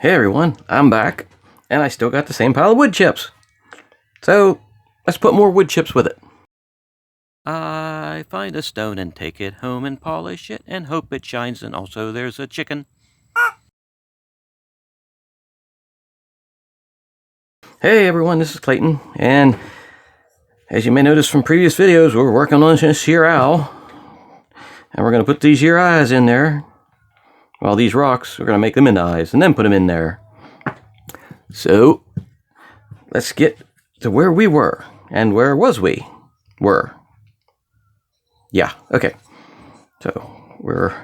Hey everyone, I'm back, and I still got the same pile of wood chips. So, let's put more wood chips with it. I find a stone and take it home and polish it and hope it shines, and also there's a chicken. Hey everyone, this is Clayton, and as you may notice from previous videos, we're working on this here owl. And we're going to put these here eyes in there. Well, these rocks, we're going to make them into eyes, and then put them in there. So, let's get to where we were. And where was we? Yeah, okay. So, we were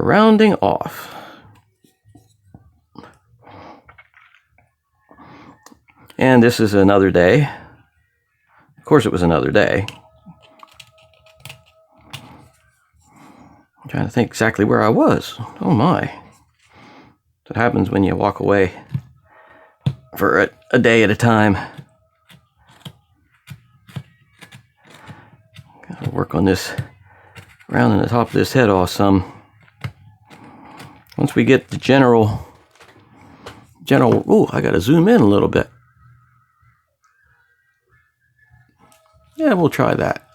rounding off. And this is another day. Of course it was another day. I'm trying to think exactly where I was. Oh my. That happens when you walk away for a day at a time. Gotta work on this, rounding the top of this head off some. Once we get the general, I gotta zoom in a little bit. Yeah, we'll try that.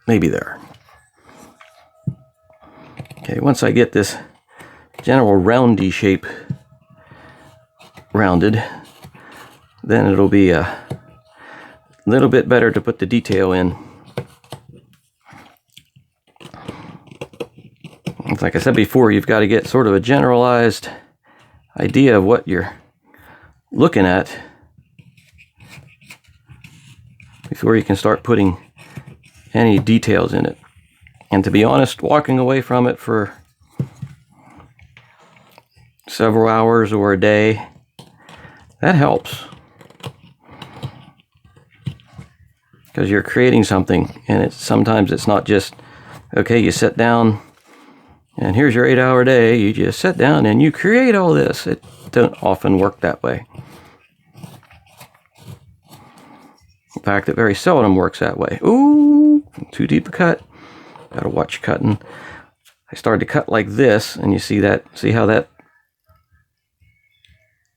Maybe there. Okay, once I get this general roundy shape rounded, then it'll be a little bit better to put the detail in. Like I said before, you've got to get sort of a generalized idea of what you're looking at before you can start putting any details in it. And to be honest, walking away from it for several hours or a day, that helps. Because you're creating something, and sometimes it's not just, okay, you sit down and here's your 8-hour day. You just sit down and you create all this. It don't often work that way. In fact, it very seldom works that way. Ooh, too deep a cut. Gotta watch cutting. I started to cut like this, and you see that? See how that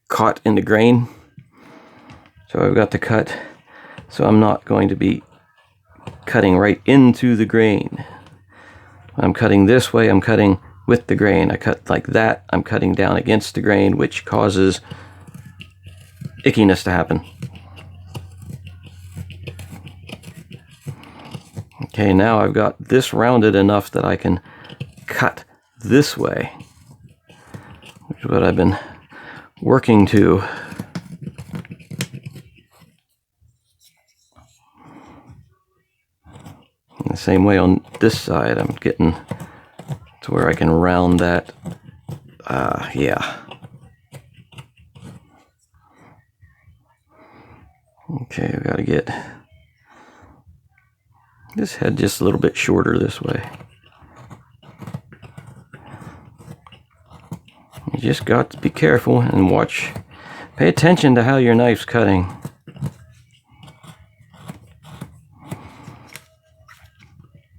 caught in the grain? So I've got to cut, so I'm not going to be cutting right into the grain. When I'm cutting this way, I'm cutting with the grain. I cut like that, I'm cutting down against the grain, which causes ickiness to happen. Okay, now I've got this rounded enough that I can cut this way, which is what I've been working to. In the same way on this side, I'm getting to where I can round that. Yeah. Okay, I've got to get this head just a little bit shorter this way. You just got to be careful and watch. Pay attention to how your knife's cutting.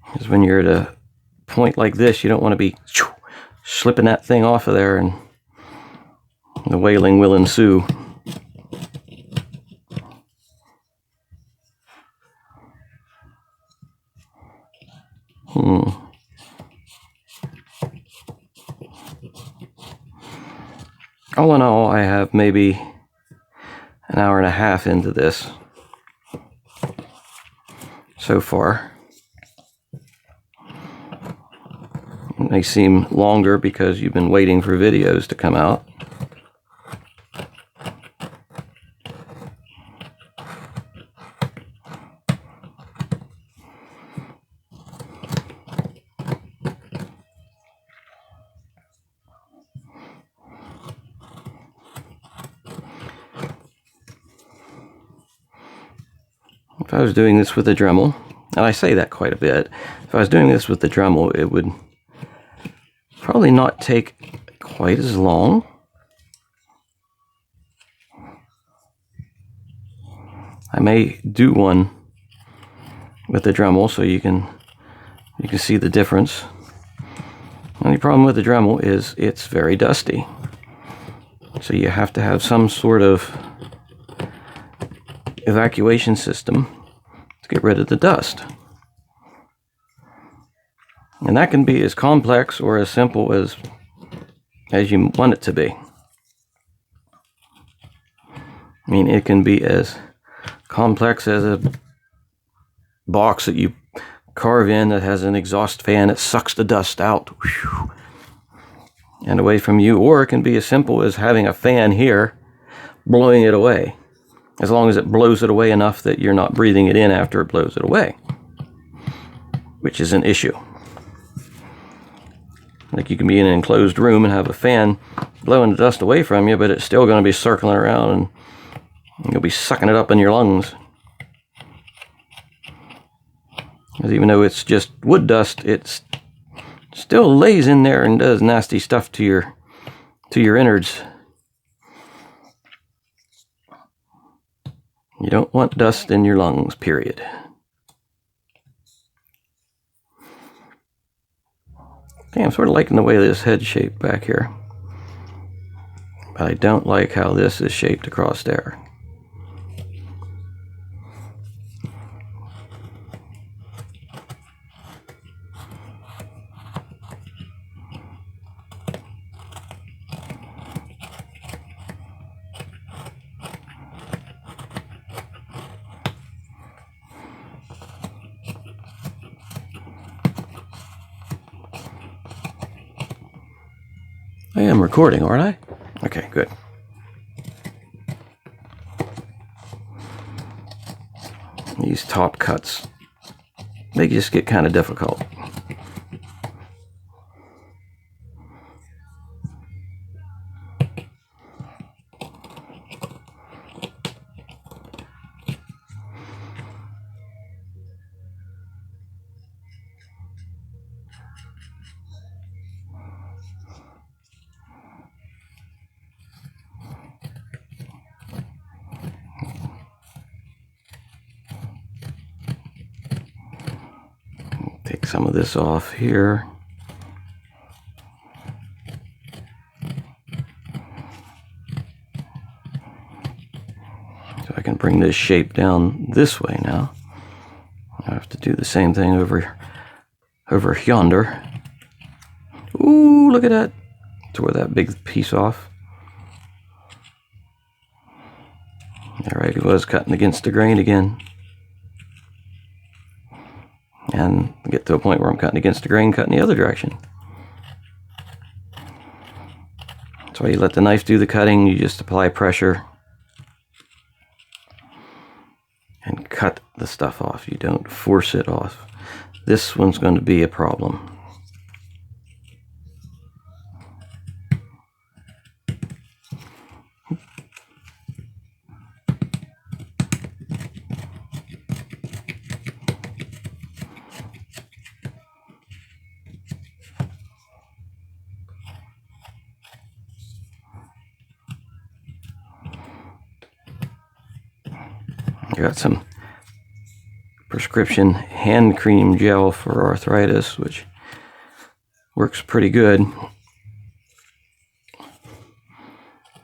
Because when you're at a point like this, you don't want to be slipping that thing off of there, and the wailing will ensue. All in all, I have maybe an hour and a half into this so far. It may seem longer because you've been waiting for videos to come out. If I was doing this with a Dremel, and I say that quite a bit, if I was doing this with the Dremel, it would probably not take quite as long. I may do one with the Dremel so you can see the difference. Only problem with the Dremel is it's very dusty. So you have to have some sort of evacuation system to get rid of the dust. And that can be as complex or as simple as you want it to be. I mean, it can be as complex as a box that you carve in that has an exhaust fan that sucks the dust out and away from you, or it can be as simple as having a fan here blowing it away, as long as it blows it away enough that you're not breathing it in after it blows it away, which is an issue. Like, you can be in an enclosed room and have a fan blowing the dust away from you, but it's still going to be circling around and you'll be sucking it up in your lungs. Because even though it's just wood dust, it still lays in there and does nasty stuff to your innards. You don't want dust in your lungs, period. Okay, I'm sort of liking the way this head's shaped back here. But I don't like how this is shaped across there. I am recording, aren't I? Okay, good. These top cuts, they just get kind of difficult. Take some of this off here. So I can bring this shape down this way now. I have to do the same thing over yonder. Ooh, look at that. Tore that big piece off. There I was, cutting against the grain again. And get to a point where I'm cutting against the grain, cutting the other direction. That's why you let the knife do the cutting. You just apply pressure and cut the stuff off. You don't force it off. This one's going to be a problem. I got some prescription hand cream gel for arthritis, which works pretty good.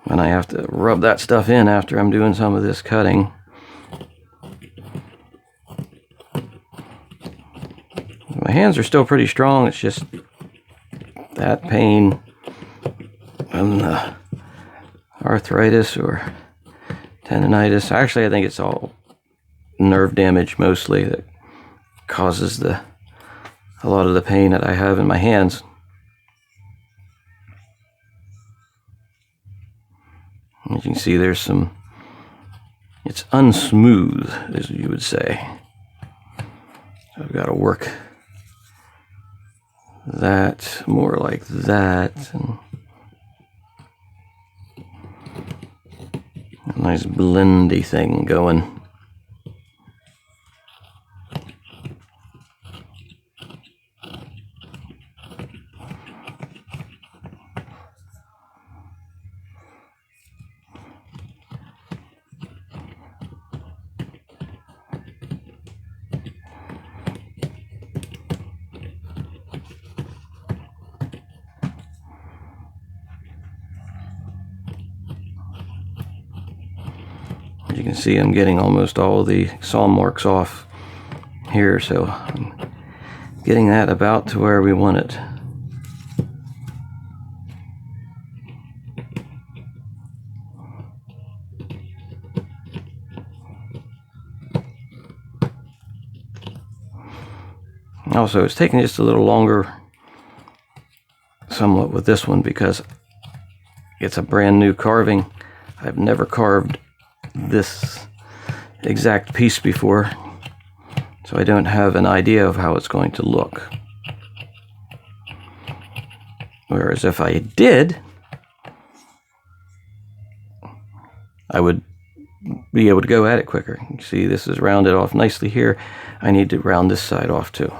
And I have to rub that stuff in after I'm doing some of this cutting. My hands are still pretty strong, it's just that pain and the arthritis or tendonitis. Actually, I think it's all nerve damage mostly that causes a lot of the pain that I have in my hands. As you can see, it's unsmooth, as you would say. So I've got to work that more like that, and a nice blendy thing going. As you can see, I'm getting almost all the saw marks off here, so I'm getting that about to where we want it. Also, it's taking just a little longer somewhat with this one because it's a brand new carving. I've never carved this exact piece before, so I don't have an idea of how it's going to look. Whereas if I did, I would be able to go at it quicker. You see, this is rounded off nicely here. I need to round this side off too.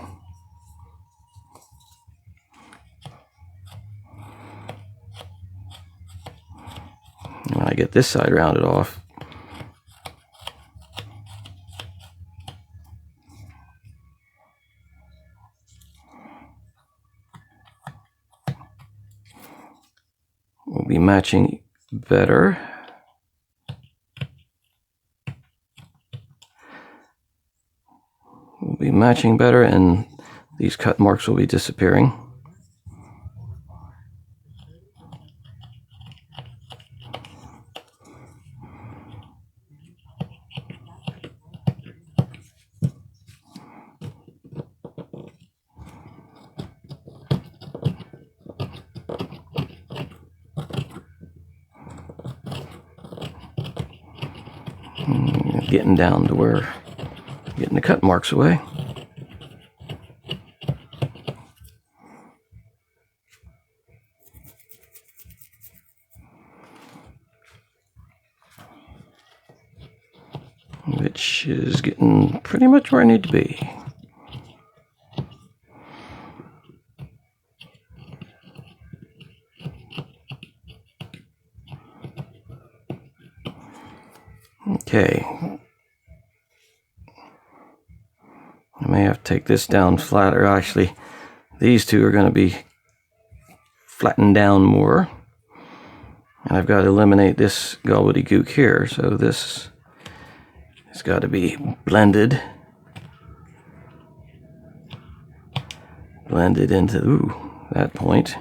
When I get this side rounded off, we'll be matching better. We'll be matching better, and these cut marks will be disappearing. Getting down to where, getting the cut marks away. Which is getting pretty much where I need to be. Okay. I may have to take this down flatter. Actually, these two are going to be flattened down more. And I've got to eliminate this gobbledygook here. So this has got to be blended. Blended into that point.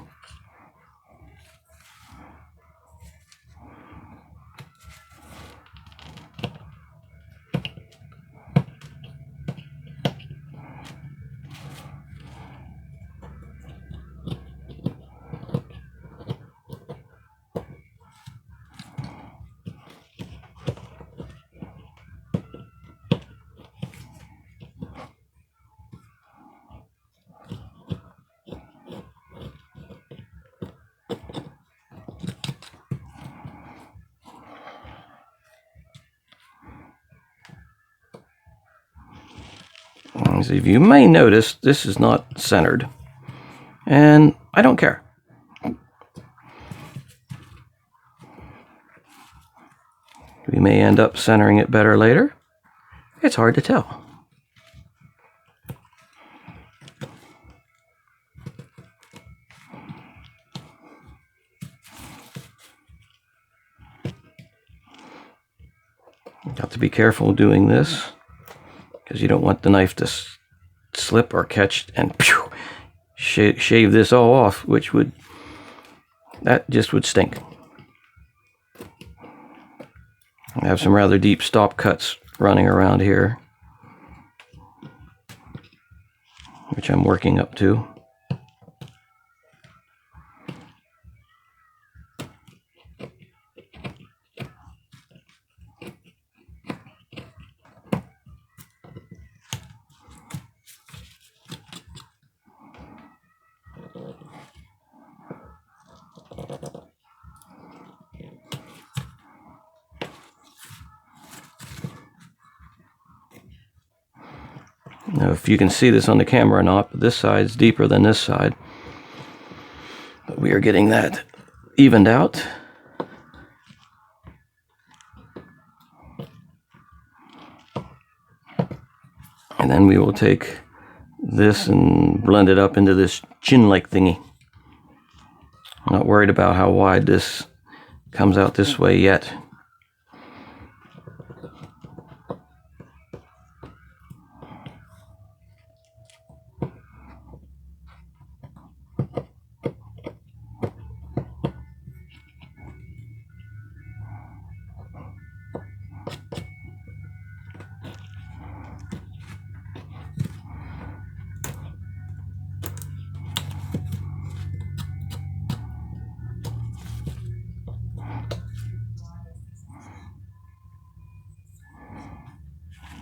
As you may notice, this is not centered, and I don't care. We may end up centering it better later. It's hard to tell. Got to be careful doing this, because you don't want the knife to slip or catch and shave this all off, which would, that just would stink. I have some rather deep stop cuts running around here, which I'm working up to. Now, if you can see this on the camera or not, but this side's deeper than this side. But we are getting that evened out. And then we will take this and blend it up into this chin-like thingy. I'm not worried about how wide this comes out this way yet.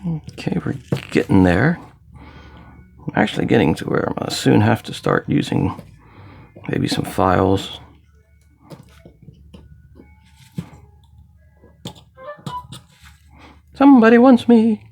Okay, we're getting there. I'm actually getting to where I'm going to soon have to start using maybe some files. Somebody wants me.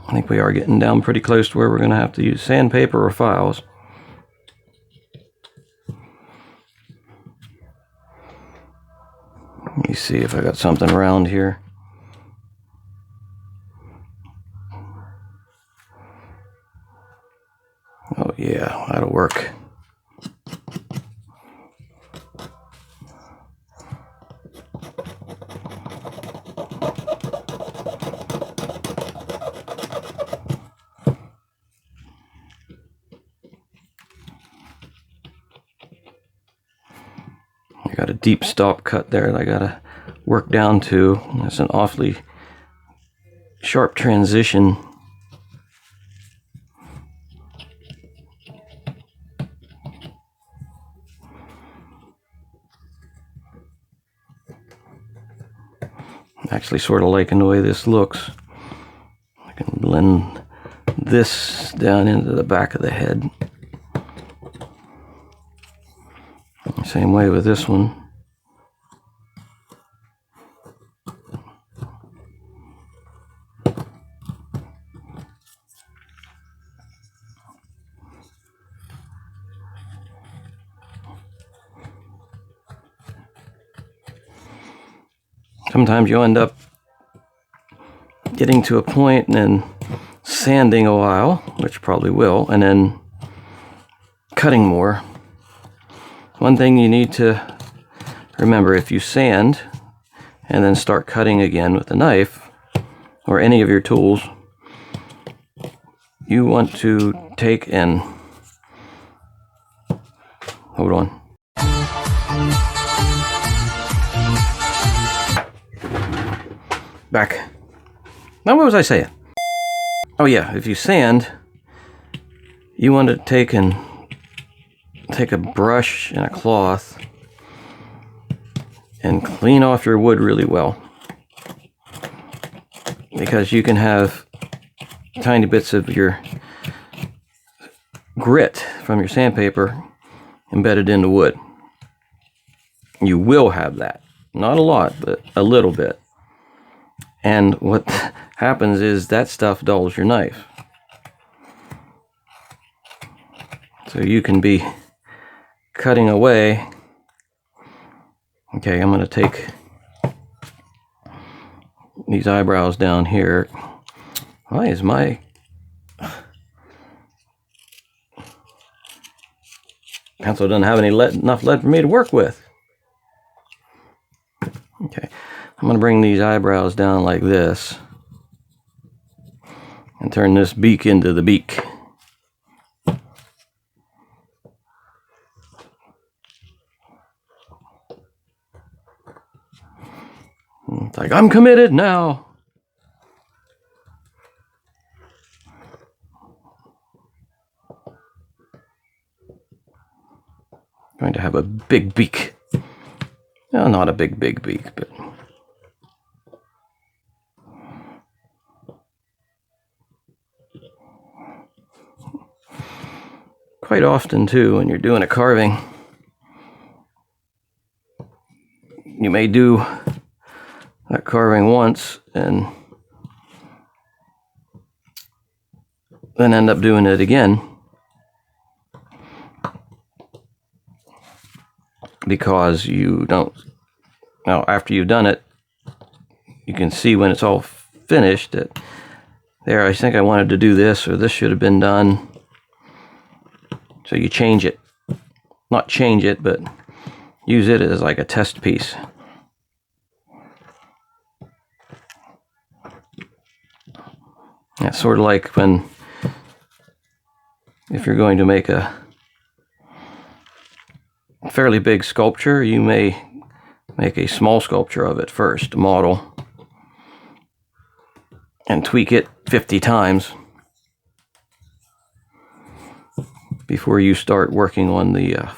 I think we are getting down pretty close to where we're going to have to use sandpaper or files. Let me see if I got something around here. Oh yeah, that'll work. I got a deep stop cut there that I gotta work down to. That's an awfully sharp transition. Actually sort of liking the way this looks. I can blend this down into the back of the head. Same way with this one. Sometimes you end up getting to a point and then sanding a while, which you probably will, and then cutting more. One thing you need to remember, if you sand and then start cutting again with a knife or any of your tools, you want to take and hold on. Back. Now, what was I saying? Oh yeah, if you sand, you want to take a brush and a cloth and clean off your wood really well, because you can have tiny bits of your grit from your sandpaper embedded in the wood. You will have that. Not a lot, but a little bit. And what happens is that stuff dulls your knife. So you can be cutting away. Okay, I'm going to take these eyebrows down here. Why is my pencil doesn't have enough lead for me to work with? Okay, I'm going to bring these eyebrows down like this and turn this beak into the beak. It's like, I'm committed now. I'm going to have a big beak. Well, not a big beak, but quite often too, when you're doing a carving, you may do that carving once and then end up doing it again, because you don't, now after you've done it, you can see when it's all finished that there, I think I wanted to do this, or this should have been done. So you change it not change it, but use it as like a test piece. It's sort of like if you're going to make a fairly big sculpture, you may make a small sculpture of it first, a model, and tweak it 50 times before you start working on the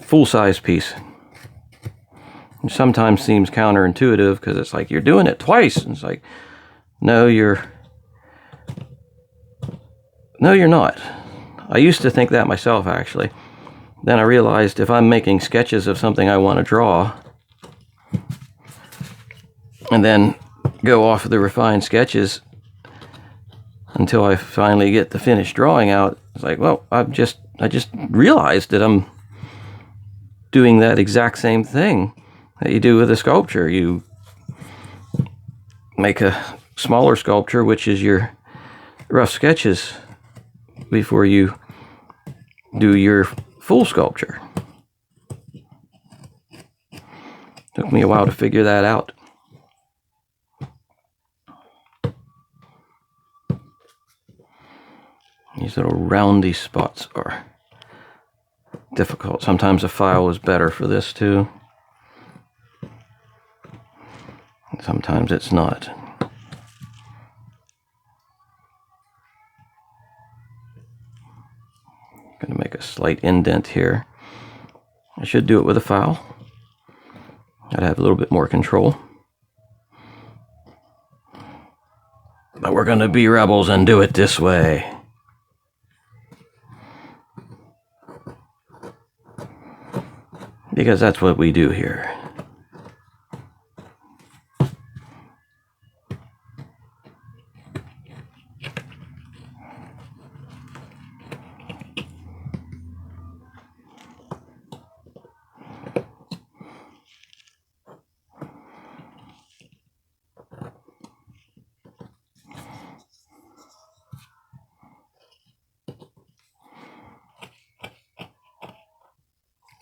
full-size piece. It sometimes seems counterintuitive because it's like you're doing it twice. And it's like, no, you're not. I used to think that myself, actually. Then I realized if I'm making sketches of something I want to draw, and then go off of the refined sketches until I finally get the finished drawing out, it's like, well, I just realized that I'm doing that exact same thing that you do with a sculpture. You make a smaller sculpture, which is your rough sketches, before you do your full sculpture. Took me a while to figure that out. These little roundy spots are difficult. Sometimes a file is better for this too. And sometimes it's not. I'm going to make a slight indent here. I should do it with a file. I'd have a little bit more control. But we're going to be rebels and do it this way. Because that's what we do here.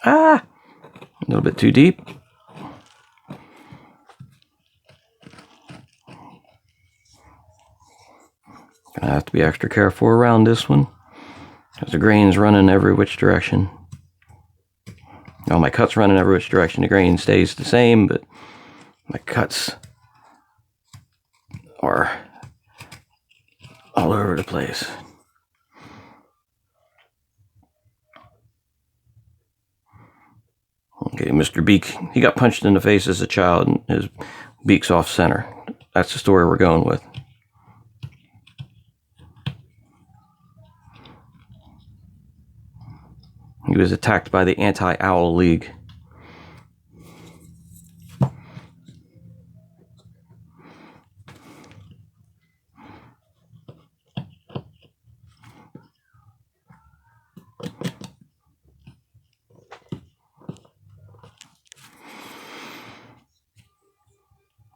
A little bit too deep. Gonna have to be extra careful around this one, because the grain's running every which direction. Well, my cut's running every which direction. The grain stays the same, but my cuts are all over the place. Okay, Mr. Beak, he got punched in the face as a child and his beak's off center. That's the story we're going with. He was attacked by the Anti-Owl League.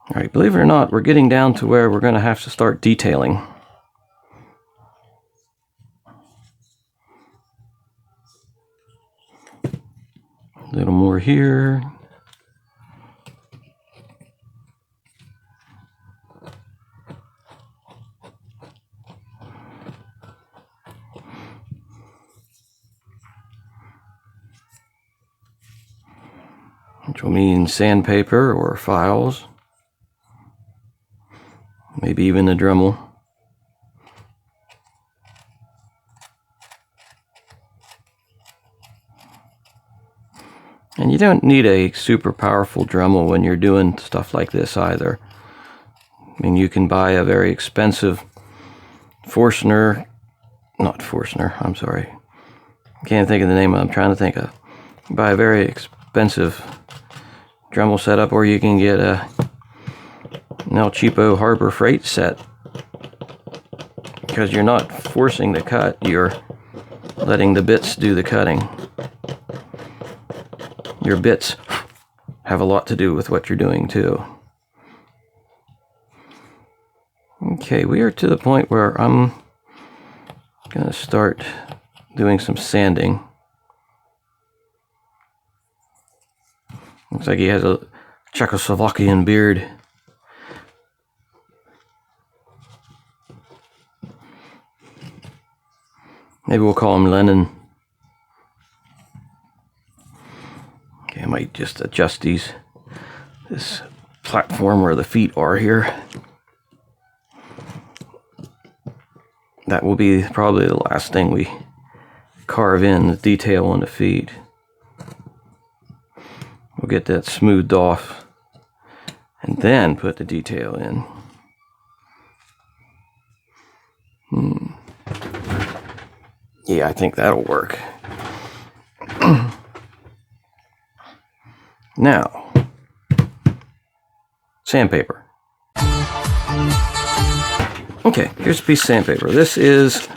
All right, believe it or not, we're getting down to where we're going to have to start detailing. A little more here. Which will mean sandpaper or files. Maybe even the Dremel. And you don't need a super powerful Dremel when you're doing stuff like this either. I mean, you can buy a very expensive Forstner, not Forstner, I'm sorry. I can't think of the name I'm trying to think of. You can buy a very expensive Dremel setup, or you can get a El Cheapo Harbor Freight set. Because you're not forcing the cut, you're letting the bits do the cutting. Your bits have a lot to do with what you're doing too. Okay, we are to the point where I'm going to start doing some sanding. Looks like he has a Czechoslovakian beard. Maybe we'll call him Lenin. Okay, I might just adjust this platform where the feet are here. That will be probably the last thing we carve in, the detail on the feet. We'll get that smoothed off and then put the detail in. Yeah, I think that'll work. Now, sandpaper. Okay, here's a piece of sandpaper. This is,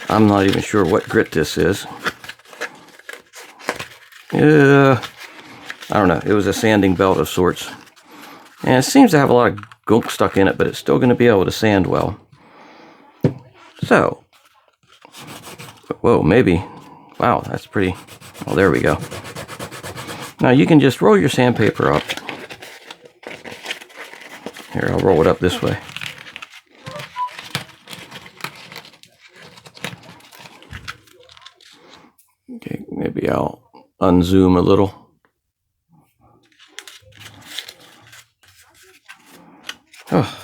I'm not even sure what grit this is. I don't know. It was a sanding belt of sorts. And it seems to have a lot of gunk stuck in it, but it's still going to be able to sand well. So, whoa, maybe. Wow, that's pretty. Oh, there we go. Now you can just roll your sandpaper up. Here, I'll roll it up this way. Okay, maybe I'll unzoom a little. Oh.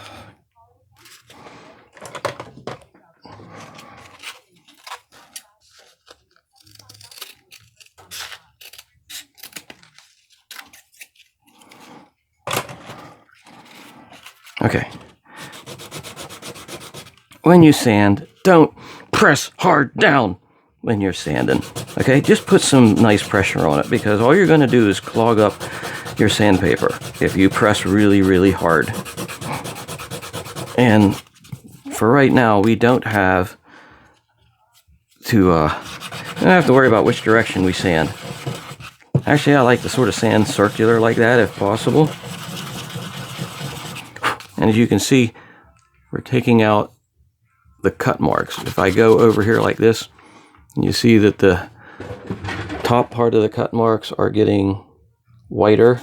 Okay. When you sand, don't press hard down when you're sanding. Okay, just put some nice pressure on it, because all you're going to do is clog up your sandpaper if you press really, really hard. And for right now, we don't have to worry about which direction we sand. Actually, I like to sort of sand circular like that if possible. And as you can see, we're taking out the cut marks. If I go over here like this, you see that the top part of the cut marks are getting whiter.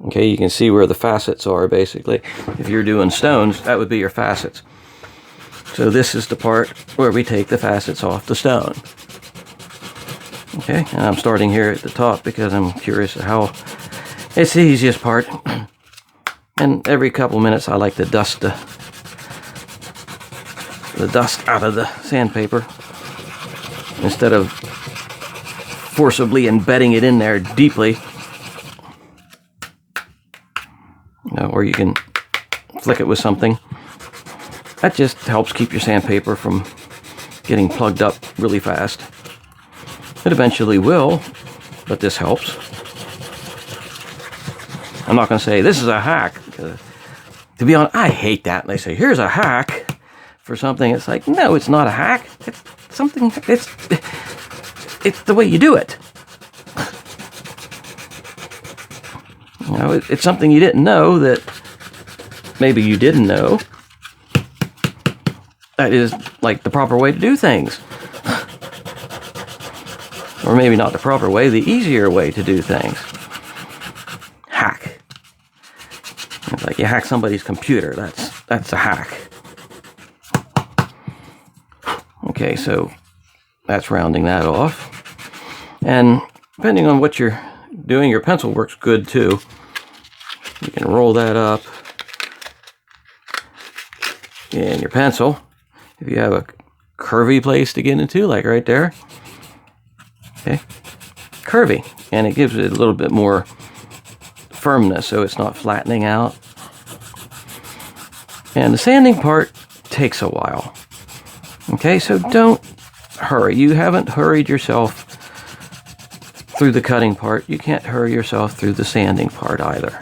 Okay, you can see where the facets are, basically. If you're doing stones, that would be your facets. So this is the part where we take the facets off the stone. Okay, and I'm starting here at the top because I'm curious how it's the easiest part. And every couple minutes I like to dust the dust out of the sandpaper instead of forcibly embedding it in there deeply. Or you can flick it with something. That just helps keep your sandpaper from getting plugged up really fast. It eventually will, but this helps. I'm not going to say this is a hack. To be honest, I hate that. And they say, here's a hack for something. It's like, no, it's not a hack. It's something, it's the way you do it. You know, it's something you didn't know that maybe you didn't know. That is like the proper way to do things. Or maybe not the proper way, the easier way to do things. Hack. It's like you hack somebody's computer. That's a hack. Okay, so that's rounding that off. And depending on what you're doing, your pencil works good too. You can roll that up in your pencil. If you have a curvy place to get into, like right there. Okay, curvy. And it gives it a little bit more firmness so it's not flattening out. And the sanding part takes a while. Okay, so don't hurry. You haven't hurried yourself through the cutting part. You can't hurry yourself through the sanding part either.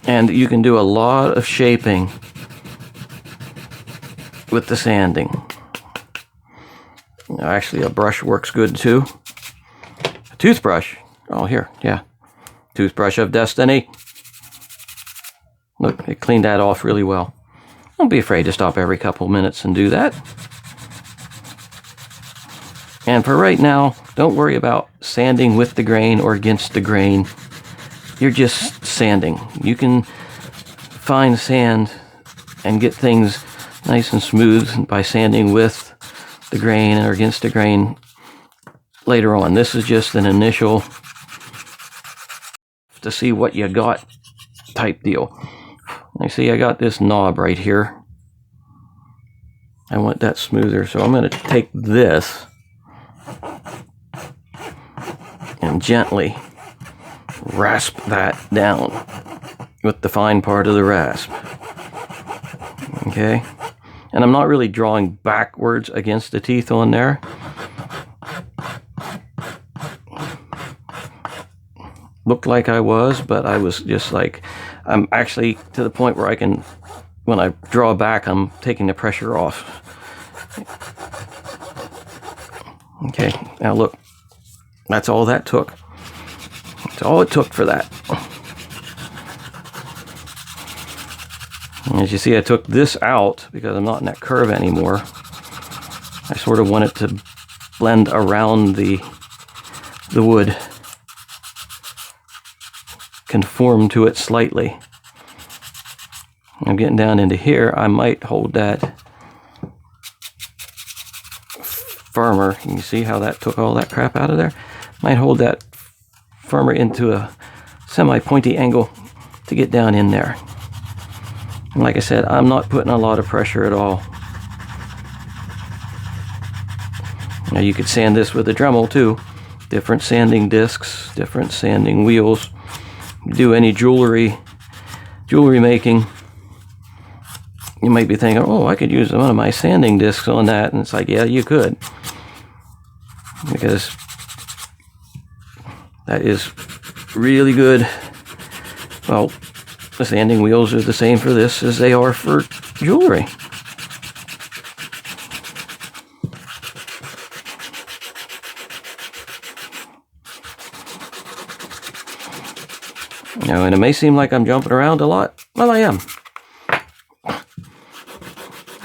And you can do a lot of shaping with the sanding. Actually, a brush works good too. A toothbrush. Oh, here, yeah. Toothbrush of destiny. Look, it cleaned that off really well. Don't be afraid to stop every couple minutes and do that. And for right now, don't worry about sanding with the grain or against the grain. You're just sanding. You can find sand and get things nice and smooth by sanding with the grain or against the grain later on. This is just an initial to see what you got type deal. You see I got this knob right here. I want that smoother, so I'm going to take this and gently rasp that down with the fine part of the rasp. Okay, and I'm not really drawing backwards against the teeth on there. Looked like I was, but I was just like, I'm actually to the point where I can, when I draw back, I'm taking the pressure off. Okay, now look, that's all that took. That's all it took for that. As you see, I took this out because I'm not in that curve anymore. I sort of want it to blend around the wood, conform to it slightly. I'm getting down into here. I might hold that firmer. You can see how that took all that crap out of there. Might hold that firmer into a semi-pointy angle to get down in there. And like I said, I'm not putting a lot of pressure at all. Now you could sand this with a Dremel too. Different sanding discs, different sanding wheels. Do any jewelry making. You might be thinking, oh, I could use one of my sanding discs on that. And it's like, yeah, you could. Because that is really good. Well, the sanding wheels are the same for this as they are for jewelry. You know, and it may seem like I'm jumping around a lot. Well, I am.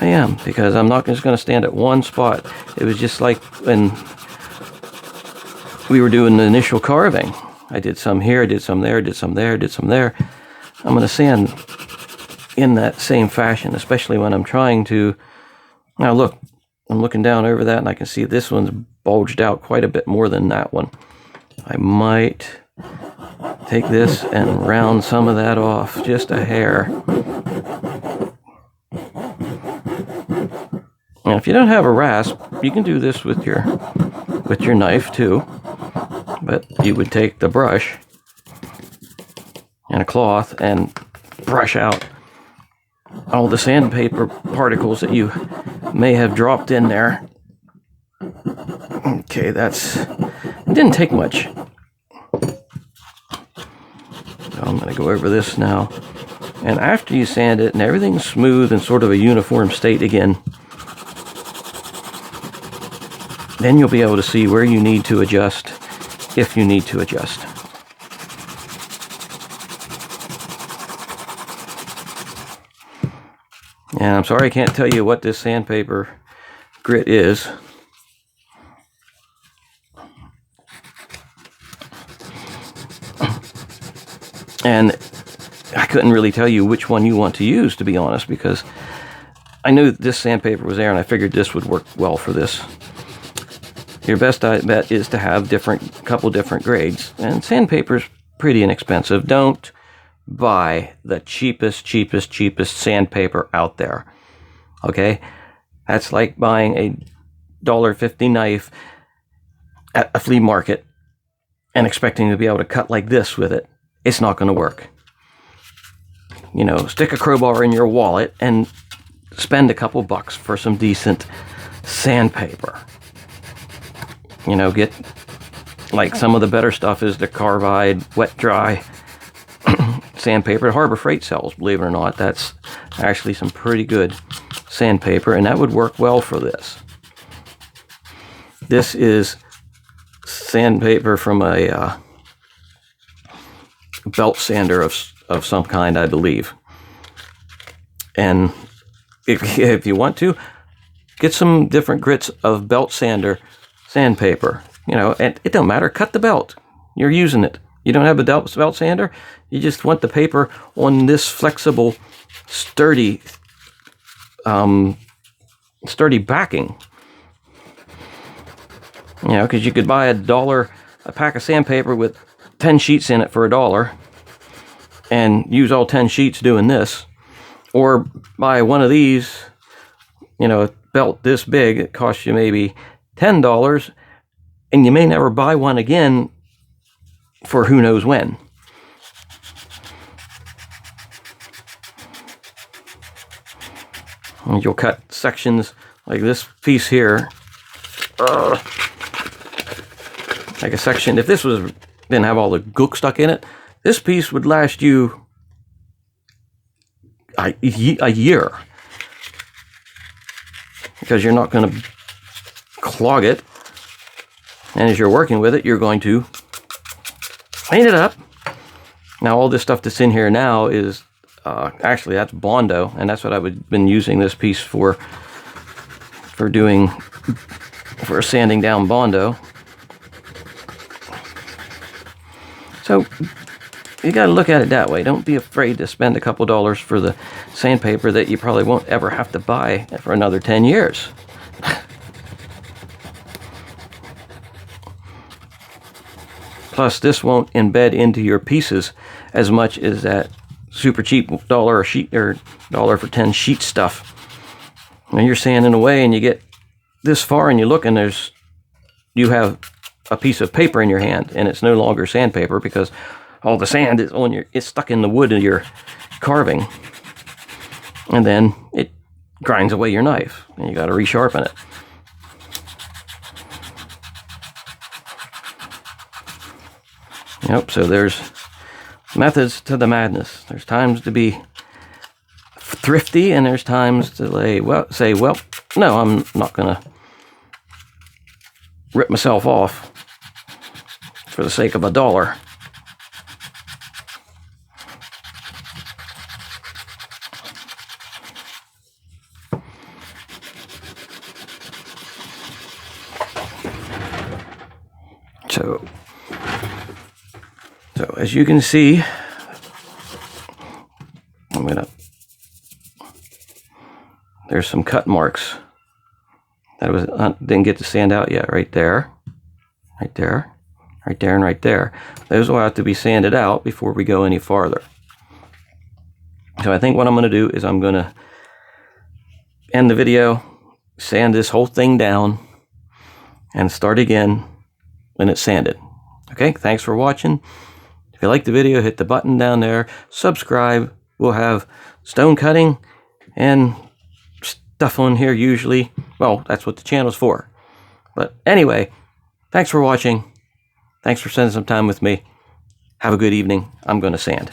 I am, because I'm not just going to stand at one spot. It was just like when we were doing the initial carving. I did some here, I did some there, did some there, did some there. I'm going to sand in that same fashion, especially when I'm trying to... Now look, I'm looking down over that and I can see this one's bulged out quite a bit more than that one. I might take this and round some of that off, just a hair. Now, if you don't have a rasp, you can do this with your knife too. But you would take the brush and a cloth and brush out all the sandpaper particles that you may have dropped in there. Okay, it didn't take much. So I'm going to go over this now. And after you sand it and everything's smooth and sort of a uniform state again, then you'll be able to see where you need to adjust, if you need to adjust. And I'm sorry I can't tell you what this sandpaper grit is. And I couldn't really tell you which one you want to use, to be honest, because I knew this sandpaper was there and I figured this would work well for this. Your best bet is to have couple different grades. And sandpaper's pretty inexpensive. Don't buy the cheapest sandpaper out there. Okay? That's like buying a $1.50 knife at a flea market and expecting to be able to cut like this with it. It's not going to work. You know, stick a crowbar in your wallet and spend a couple bucks for some decent sandpaper. You know, get, like, some of the better stuff is the carbide wet dry sandpaper. Harbor Freight sells, believe it or not. That's actually some pretty good sandpaper, and that would work well for this. This is sandpaper from a belt sander of some kind, I believe. And if you want to, get some different grits of belt sander sandpaper. You know, and it don't matter. Cut the belt. You're using it. You don't have a belt sander. You just want the paper on this flexible, sturdy backing. You know, because you could buy a pack of sandpaper with 10 sheets in it for $1 and use all 10 sheets doing this. Or buy one of these, you know, a belt this big, it costs you maybe $10, and you may never buy one again for who knows when. And you'll cut sections like this piece here. Like a section, if this didn't have all the gook stuck in it, this piece would last you a year, because you're not going to clog it, and as you're working with it, you're going to clean it up. Now all this stuff that's in here now is actually, that's Bondo, and that's what I've been using this piece for sanding down Bondo. So you got to look at it that way. Don't be afraid to spend a couple dollars for the sandpaper that you probably won't ever have to buy for another 10 years. Plus, this won't embed into your pieces as much as that super cheap $1 a sheet or $1 for 10 sheet stuff. When you're sanding away and you get this far and you look and you have a piece of paper in your hand, and it's no longer sandpaper because all the sand is it's stuck in the wood of your carving, and then it grinds away your knife, and you got to resharpen it. Yep. So there's methods to the madness. There's times to be thrifty, and there's times to say, well, no, I'm not gonna rip myself off for the sake of $1. So as you can see, there's some cut marks that didn't get to sand out yet. Right there, right there, right there, and right there. Those will have to be sanded out before we go any farther. So I think what I'm going to do is I'm going to end the video, sand this whole thing down, and start again when it's sanded. Okay, thanks for watching. If you like the video, hit the button down there, subscribe. We'll have stone cutting and stuff on here usually. Well, that's what the channel's for. But anyway, thanks for watching. Thanks for spending some time with me. Have a good evening. I'm going to sand.